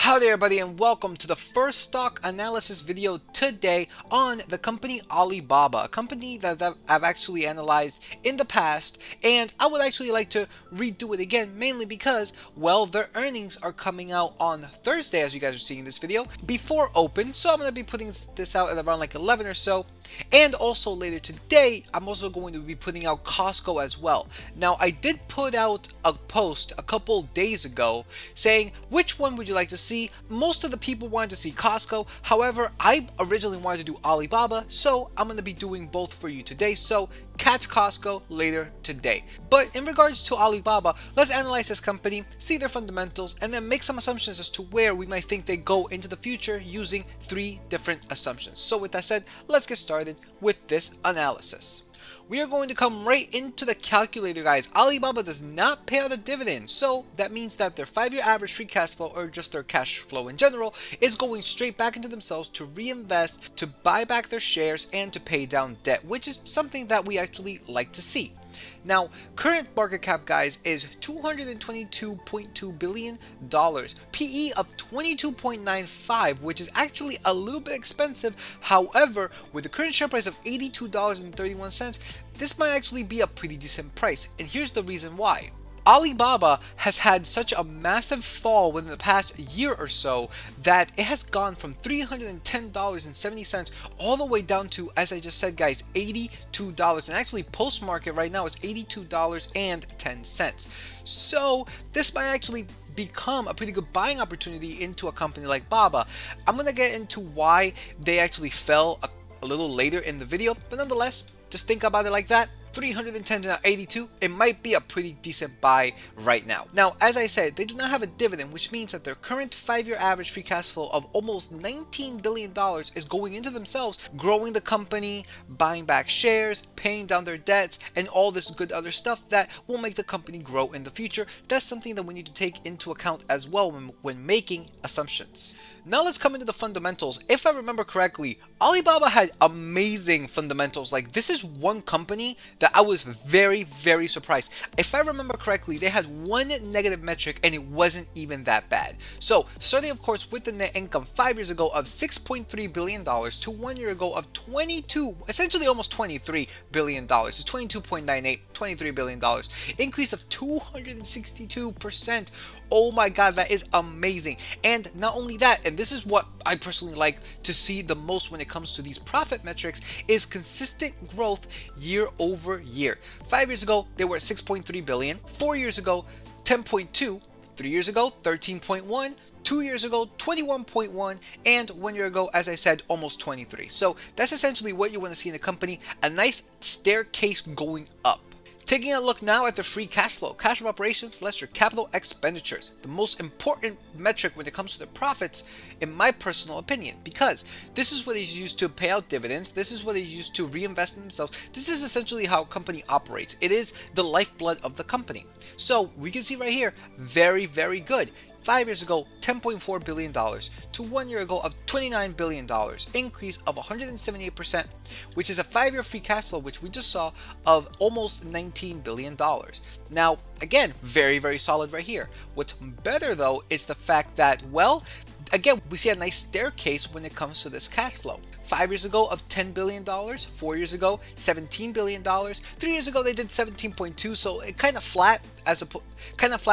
Howdy everybody and welcome to the first stock analysis video today on the company Alibaba, a company that I've actually analyzed in the past, and I would actually like to redo it again, mainly because, well, their earnings are coming out on Thursday as you guys are seeing this video before open, so I'm going to be putting this out at around like 11 or so. And also later today, I'm also going to be putting out Costco as well. Now, I did put out a post a couple days ago saying, which one would you like to see? Most of the people wanted to see Costco. However, I originally wanted to do Alibaba, so I'm going to be doing both for you today. So catch Costco later today. But in regards to Alibaba, let's analyze this company, see their fundamentals, and then make some assumptions as to where we might think they go into the future using 3 different assumptions. So with that said, let's get started with this analysis. We are going to come right into the calculator, guys. Alibaba does not pay out a dividend, so that means that their 5-year average free cash flow, or just their cash flow in general, is going straight back into themselves to reinvest, to buy back their shares, and to pay down debt, which is something that we actually like to see. Now, current market cap, guys, is $222.2 billion, PE of 22.95, which is actually a little bit expensive. However, with the current share price of $82.31, this might actually be a pretty decent price, and here's the reason why. Alibaba has had such a massive fall within the past year or so that it has gone from $310.70 all the way down to, as I just said, guys, $82. And actually post market right now is $82.10. So this might actually become a pretty good buying opportunity into a company like Baba. I'm going to get into why they actually fell a little later in the video, but nonetheless, just think about it like that. 310 to now 82, it might be a pretty decent buy right now. Now, as I said, they do not have a dividend, which means that their current 5-year average free cash flow of almost $19 billion is going into themselves, growing the company, buying back shares, paying down their debts, and all this good other stuff that will make the company grow in the future. That's something that we need to take into account as well when making assumptions. Now let's come into the fundamentals. If I remember correctly, Alibaba had amazing fundamentals. Like, this is one company that I was very surprised. If I remember correctly, they had one negative metric and it wasn't even that bad. So starting of course with the net income 5 years ago of $6.3 billion to 1 year ago of essentially almost $23 billion. It's 22.98, $23 billion. Increase of 262%. Oh my god, that is amazing. And not only that, and this is what I personally like to see the most when it comes to these profit metrics, is consistent growth year over year. 5 years ago, they were at 6.3 billion. 4 years ago, 10.2. 3 years ago, 13.1. 2 years ago, 21.1, and 1 year ago, as I said, almost 23. So that's essentially what you want to see in a company, a nice staircase going up. Taking a look now at the free cash flow, cash from operations less your capital expenditures, the most important metric when it comes to the profits, in my personal opinion, because this is what is used to pay out dividends, this is what is used to reinvest in themselves, this is essentially how a company operates. It is the lifeblood of the company. So we can see right here, very good. 5 years ago, $10.4 billion to 1 year ago of $29 billion, increase of 178%, which is a 5-year free cash flow, which we just saw, of almost $19 billion. Now, again, very solid right here. What's better though is the fact that, well, again, we see a nice staircase when it comes to this cash flow. 5 years ago of $10 billion, 4 years ago $17 billion, 3 years ago they did 17.2, so it kind of flat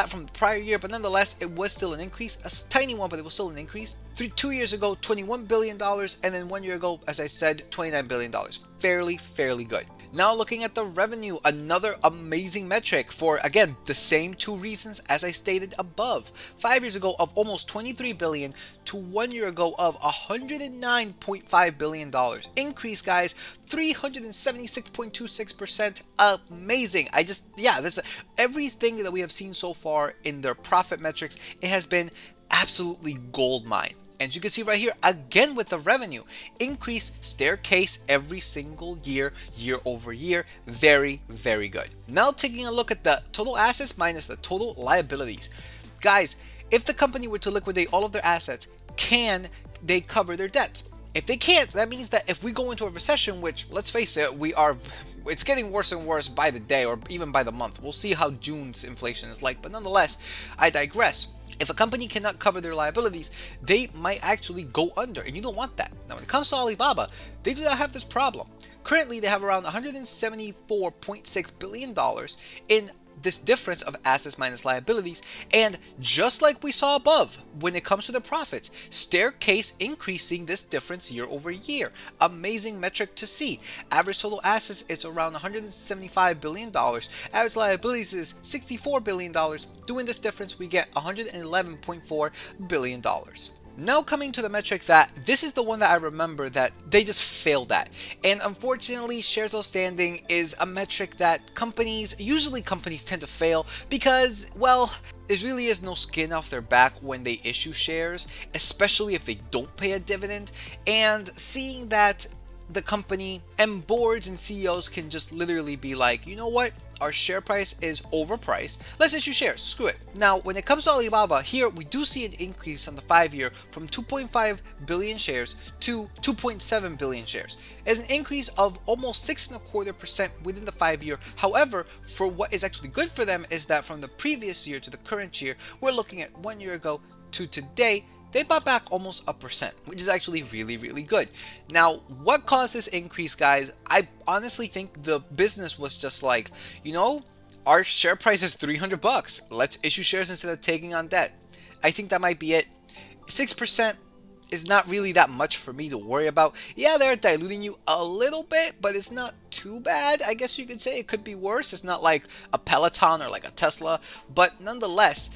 from the prior year, but nonetheless it was still an increase, a tiny one, but it was still an increase. 2 years ago $21 billion, and then 1 year ago, as I said, $29 billion. Fairly good. Now looking at the revenue, another amazing metric for, again, the same 2 reasons as I stated above. 5 years ago of almost $23 billion to 1 year ago of $109.5 billion. Increase, guys, 376.26%. Amazing. That's everything that we have seen so far in their profit metrics. It has been absolutely gold mine. And you can see right here, again with the revenue, increase staircase every single year, year over year. Very good. Now taking a look at the total assets minus the total liabilities. Guys, if the company were to liquidate all of their assets, can they cover their debts? If they can't, that means that if we go into a recession, which, let's face it, it's getting worse and worse by the day or even by the month. We'll see how June's inflation is like, but nonetheless, I digress. If a company cannot cover their liabilities, they might actually go under, and you don't want that. Now, when it comes to Alibaba, they do not have this problem. Currently, they have around $174.6 billion in this difference of assets minus liabilities, and just like we saw above, when it comes to the profits, staircase increasing this difference year over year. Amazing metric to see. Average total assets is around $175 billion. Average liabilities is $64 billion. Doing this difference, we get $111.4 billion. Now coming to the metric that this is the one that I remember that they just failed at. And unfortunately, shares outstanding is a metric that usually companies tend to fail because, well, there really is no skin off their back when they issue shares, especially if they don't pay a dividend. And seeing that the company and boards and CEOs can just literally be like, you know what? Our share price is overpriced. Let's issue shares. Screw it. Now, when it comes to Alibaba, here we do see an increase on the 5-year from 2.5 billion shares to 2.7 billion shares. It's an increase of almost 6.25% within the 5-year. However, for what is actually good for them is that from the previous year to the current year, we're looking at 1 year ago to today, they bought back almost 1%, which is actually really, really good. Now, what caused this increase, guys? I honestly think the business was just like, you know, our share price is $300. Let's issue shares instead of taking on debt. I think that might be it. 6% is not really that much for me to worry about. Yeah, they're diluting you a little bit, but it's not too bad. I guess you could say it could be worse. It's not like a Peloton or like a Tesla, but nonetheless,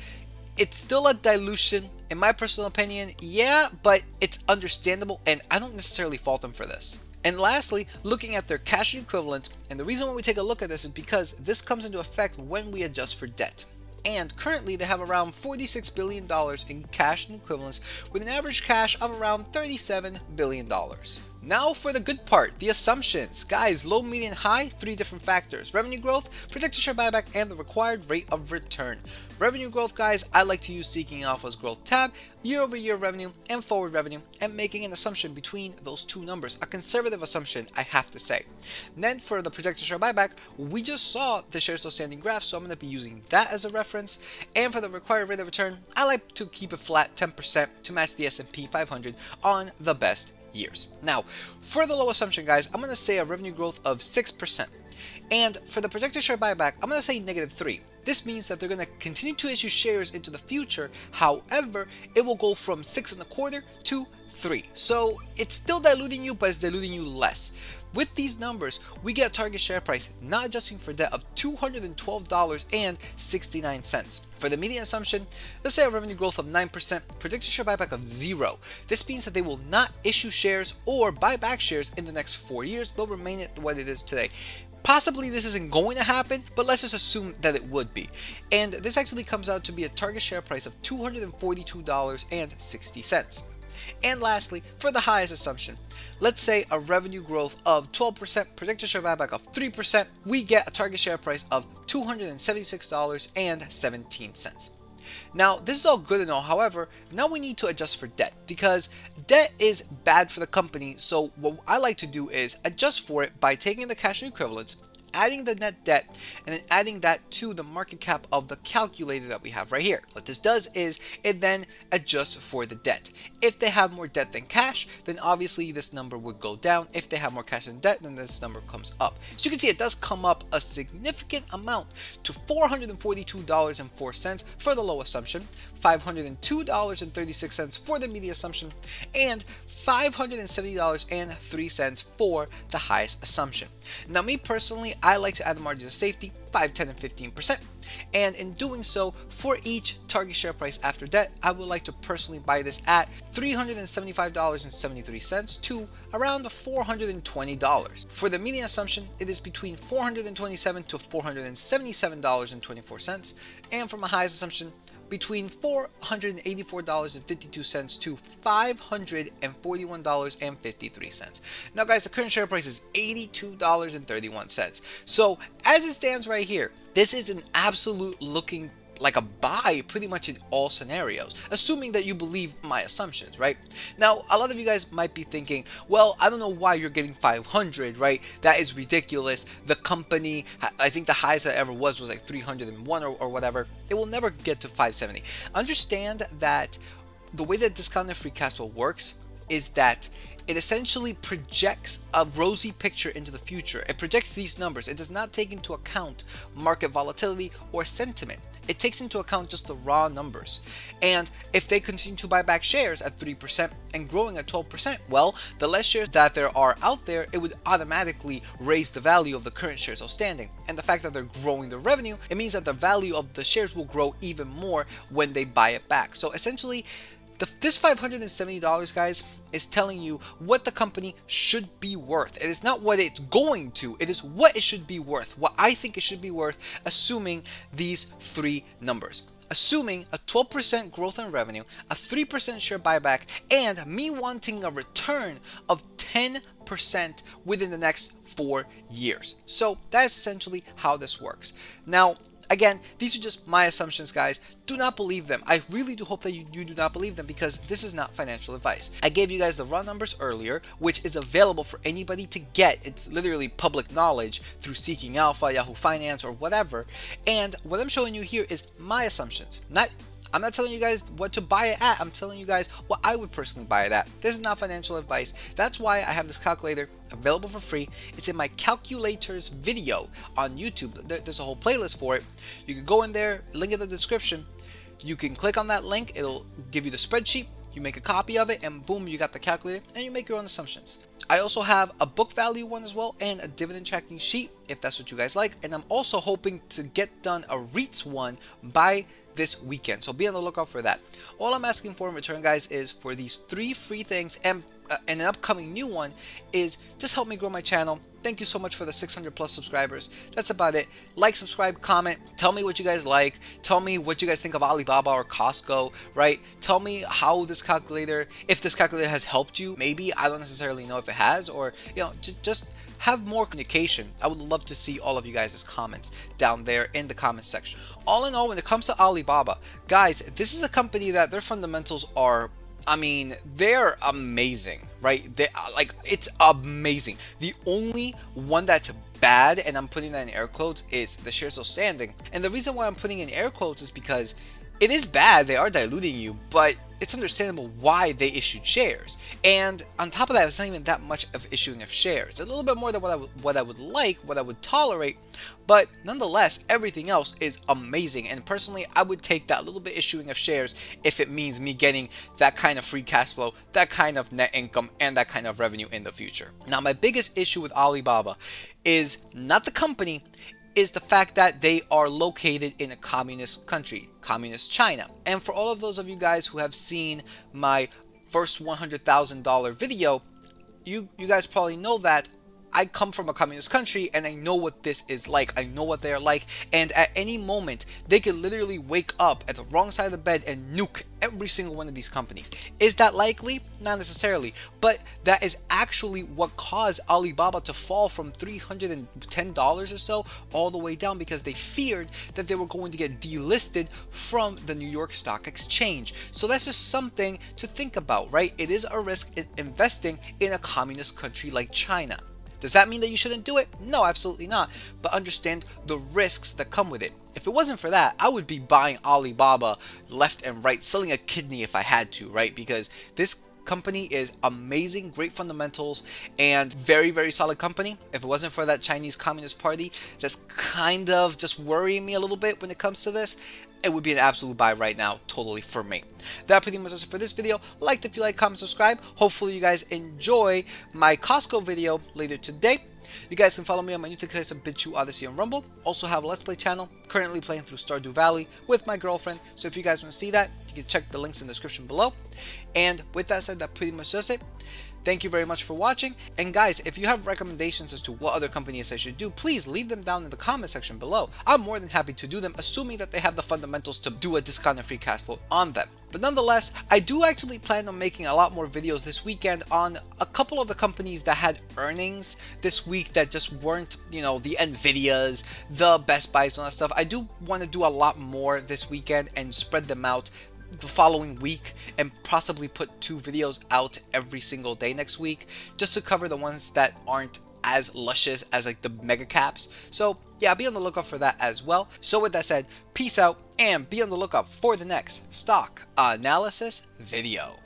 it's still a dilution, in my personal opinion, yeah, but it's understandable, and I don't necessarily fault them for this. And lastly, looking at their cash equivalents, and the reason why we take a look at this is because this comes into effect when we adjust for debt. And currently they have around $46 billion in cash and equivalents with an average cash of around $37 billion. Now for the good part, the assumptions. Guys, low, medium, high, 3 different factors. Revenue growth, projected share buyback, and the required rate of return. Revenue growth, guys, I like to use Seeking Alpha's growth tab, year-over-year revenue, and forward revenue, and making an assumption between those two numbers. A conservative assumption, I have to say. Then for the projected share buyback, we just saw the shares outstanding graph, so I'm going to be using that as a reference. And for the required rate of return, I like to keep it flat 10% to match the S&P 500 on the best years. Now, for the low assumption, guys, I'm going to say a revenue growth of 6%. And for the projected share buyback, I'm going to say -3. This means that they're going to continue to issue shares into the future. However, it will go from 6.25 to 3. So it's still diluting you, but it's diluting you less. With these numbers, we get a target share price, not adjusting for debt, of $212.69. For the median assumption, let's say a revenue growth of 9%, predicted share buyback of 0. This means that they will not issue shares or buy back shares in the next 4 years. They'll remain at what it is today. Possibly this isn't going to happen, but let's just assume that it would be. And this actually comes out to be a target share price of $242.60. And lastly, for the highest assumption, let's say a revenue growth of 12%, predicted share buyback of 3%, we get a target share price of $276.17. Now, this is all good and all. However, now we need to adjust for debt because debt is bad for the company. So what I like to do is adjust for it by taking the cash and equivalents, adding the net debt, and then adding that to the market cap of the calculator that we have right here. What this does is it then adjusts for the debt. If they have more debt than cash, then obviously this number would go down. If they have more cash than debt, then this number comes up. So you can see it does come up a significant amount to $442.04 for the low assumption, $502.36 for the median assumption, and $570.03 for the highest assumption. Now, me personally, I like to add the margin of safety, 5, 10, and 15%. And in doing so, for each target share price after debt, I would like to personally buy this at $375.73 to around $420. For the median assumption, it is between $427 to $477.24. And for my highest assumption, between $484.52 to $541.53. Now, guys, the current share price is $82.31. So as it stands right here, this is an absolute looking like a buy pretty much in all scenarios, assuming that you believe my assumptions, right? Now, a lot of you guys might be thinking, well, I don't know why you're getting 500, right? That is ridiculous. The company, I think the highest that ever was like 301 or whatever. It will never get to 570. Understand that the way that discounted free cash flow works is that it essentially projects a rosy picture into the future. It projects these numbers. It does not take into account market volatility or sentiment. It takes into account just the raw numbers. And if they continue to buy back shares at 3% and growing at 12%, well, the less shares that there are out there, it would automatically raise the value of the current shares outstanding. And the fact that they're growing the revenue, it means that the value of the shares will grow even more when they buy it back. So essentially, this $570, guys, is telling you what the company should be worth. It is not what it's going to, it is what it should be worth, what I think it should be worth, assuming these three numbers. Assuming a 12% growth in revenue, a 3% share buyback, and me wanting a return of 10% within the next 4 years. So that's essentially how this works. Now, again, these are just my assumptions, guys. Do not believe them. I really do hope that you do not believe them, because this is not financial advice. I gave you guys the raw numbers earlier, which is available for anybody to get. It's literally public knowledge through Seeking Alpha, Yahoo Finance, or whatever. And what I'm showing you here is my assumptions. I'm not telling you guys what to buy it at. I'm telling you guys what I would personally buy it at. This is not financial advice. That's why I have this calculator available for free. It's in my calculators video on YouTube. There's a whole playlist for it. You can go in there, link in the description. You can click on that link. It'll give you the spreadsheet. You make a copy of it, and boom, you got the calculator, and you make your own assumptions. I also have a book value one as well, and a dividend tracking sheet, if that's what you guys like. And I'm also hoping to get done a REITs one by this weekend, so be on the lookout for that. All I'm asking for in return, guys, is for these 3 free things, and an upcoming new one is just help me grow my channel. Thank you so much for the 600 plus subscribers. That's about it. Like, subscribe, comment. Tell me what you guys like. Tell me what you guys think of Alibaba or Costco, right? Tell me how this calculator, if this calculator has helped you. Maybe, I don't necessarily know if it has, or, you know, just have more communication. I would love to see all of you guys' comments down there in the comment section. All in all, when it comes to Alibaba, guys, this is a company that their fundamentals are, I mean, they're amazing, right? It's amazing. The only one that's bad, and I'm putting that in air quotes, is the shares outstanding. And the reason why I'm putting in air quotes is because it is bad. They are diluting you, but it's understandable why they issued shares. And on top of that, it's not even that much of issuing of shares. A little bit more than what I would like, what I would tolerate, but nonetheless, everything else is amazing. And personally, I would take that little bit issuing of shares if it means me getting that kind of free cash flow, that kind of net income, and that kind of revenue in the future. Now, my biggest issue with Alibaba is not the company, is the fact that they are located in a communist country, communist China. And for all of those of you guys who have seen my first $100,000 video, you guys probably know that I come from a communist country, and I know what this is like. I know what they're like, and at any moment they could literally wake up at the wrong side of the bed and nuke every single one of these companies. Is that likely? Not necessarily, but that is actually what caused Alibaba to fall from $310 or so all the way down, because they feared that they were going to get delisted from the New York Stock Exchange. So that's just something to think about, right? It is a risk in investing in a communist country like China. Does that mean that you shouldn't do it? No, absolutely not. But understand the risks that come with it. If it wasn't for that, I would be buying Alibaba left and right, selling a kidney if I had to, right? Because this company is amazing, great fundamentals, and very, very solid company. If it wasn't for that Chinese Communist Party that's kind of just worrying me a little bit when it comes to this, it would be an absolute buy right now, totally, for me. That pretty much does it for this video. Like if you like, comment, subscribe. Hopefully you guys enjoy my Costco video later today. You guys can follow me on my new TikTok sites of BitChute, Odyssey, and Rumble. Also have a Let's Play channel, currently playing through Stardew Valley with my girlfriend. So if you guys want to see that, you can check the links in the description below. And with that said, that pretty much does it. Thank you very much for watching, and guys, if you have recommendations as to what other companies I should do, please leave them down in the comment section below. I'm more than happy to do them, assuming that they have the fundamentals to do a discounted free cash flow on them. But nonetheless, I do actually plan on making a lot more videos this weekend on a couple of the companies that had earnings this week that just weren't, the Nvidias, the Best Buys, and all that stuff. I do want to do a lot more this weekend and spread them out the following week, and possibly put 2 videos out every single day next week, just to cover the ones that aren't as luscious as like the mega caps. So yeah, be on the lookout for that as well. So with that said, peace out and be on the lookout for the next stock analysis video.